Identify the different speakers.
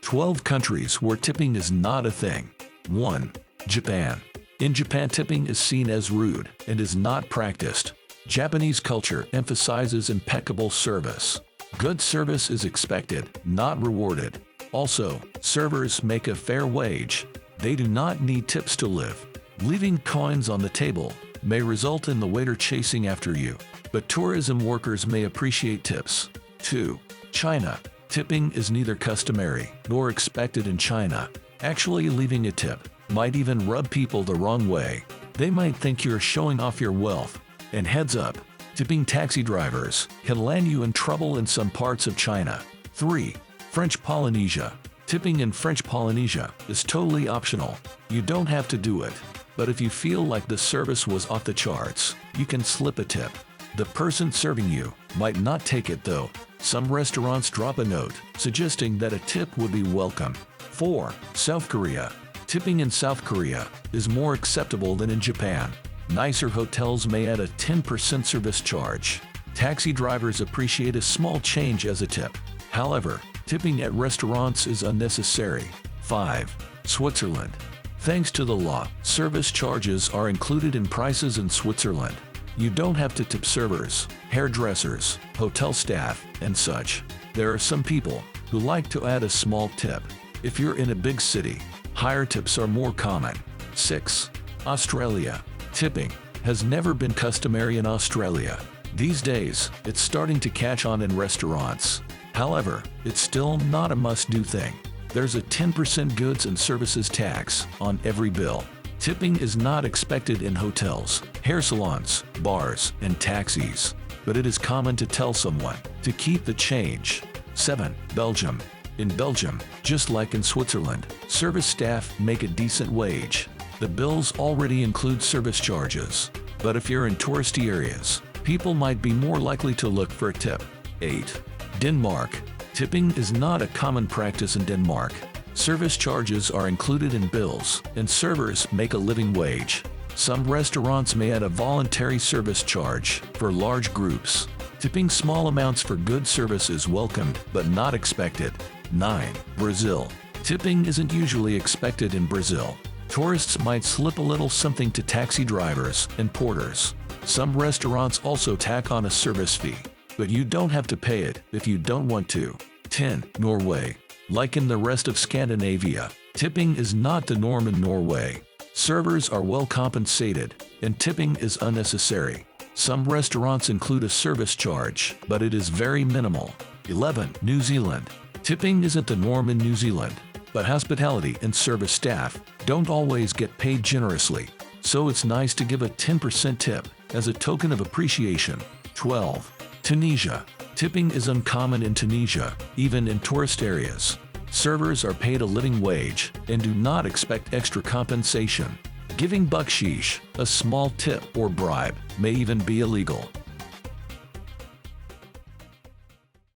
Speaker 1: 12 countries where tipping is not a thing. 1. Japan. In Japan, tipping is seen as rude and is not practiced. Japanese culture emphasizes impeccable service. Good service is expected, not rewarded. Also, servers make a fair wage. They do not need tips to live. Leaving coins on the table may result in the waiter chasing after you, but tourism workers may appreciate tips. 2. China. Tipping is neither customary nor expected in China. Actually, leaving a tip might even rub people the wrong way. They might think you're showing off your wealth. And heads up, tipping taxi drivers can land you in trouble in some parts of China. 3. French Polynesia. Tipping in French Polynesia is totally optional. You don't have to do it. But if you feel like the service was off the charts, you can slip a tip. The person serving you might not take it though. Some restaurants drop a note suggesting that a tip would be welcome. 4. South Korea. Tipping in South Korea is more acceptable than in Japan. Nicer hotels may add a 10% service charge. Taxi drivers appreciate a small change as a tip. However, tipping at restaurants is unnecessary. 5. Switzerland. Thanks to the law, service charges are included in prices in Switzerland. You don't have to tip servers, hairdressers, hotel staff, and such. There are some people who like to add a small tip. If you're in a big city, higher tips are more common. 6. Australia. Tipping has never been customary in Australia. These days, it's starting to catch on in restaurants. However, it's still not a must-do thing. There's a 10% goods and services tax on every bill. Tipping is not expected in hotels, hair salons, bars, and taxis, but it is common to tell someone to keep the change. 7. Belgium. In Belgium, just like in Switzerland, service staff make a decent wage. The bills already include service charges, but if you're in touristy areas, people might be more likely to look for a tip. 8. Denmark. Tipping is not a common practice in Denmark. Service charges are included in bills, and servers make a living wage. Some restaurants may add a voluntary service charge for large groups. Tipping small amounts for good service is welcomed, but not expected. 9. Brazil. Tipping isn't usually expected in Brazil. Tourists might slip a little something to taxi drivers and porters. Some restaurants also tack on a service fee, but you don't have to pay it if you don't want to. 10. Norway. Like in the rest of Scandinavia, tipping is not the norm in Norway. Servers are well compensated, and tipping is unnecessary. Some restaurants include a service charge, but it is very minimal. 11. New Zealand. Tipping isn't the norm in New Zealand, but hospitality and service staff don't always get paid generously, so it's nice to give a 10% tip as a token of appreciation. 12. Tunisia. Tipping is uncommon in Tunisia, even in tourist areas. Servers are paid a living wage and do not expect extra compensation. Giving baksheesh, a small tip or bribe, may even be illegal.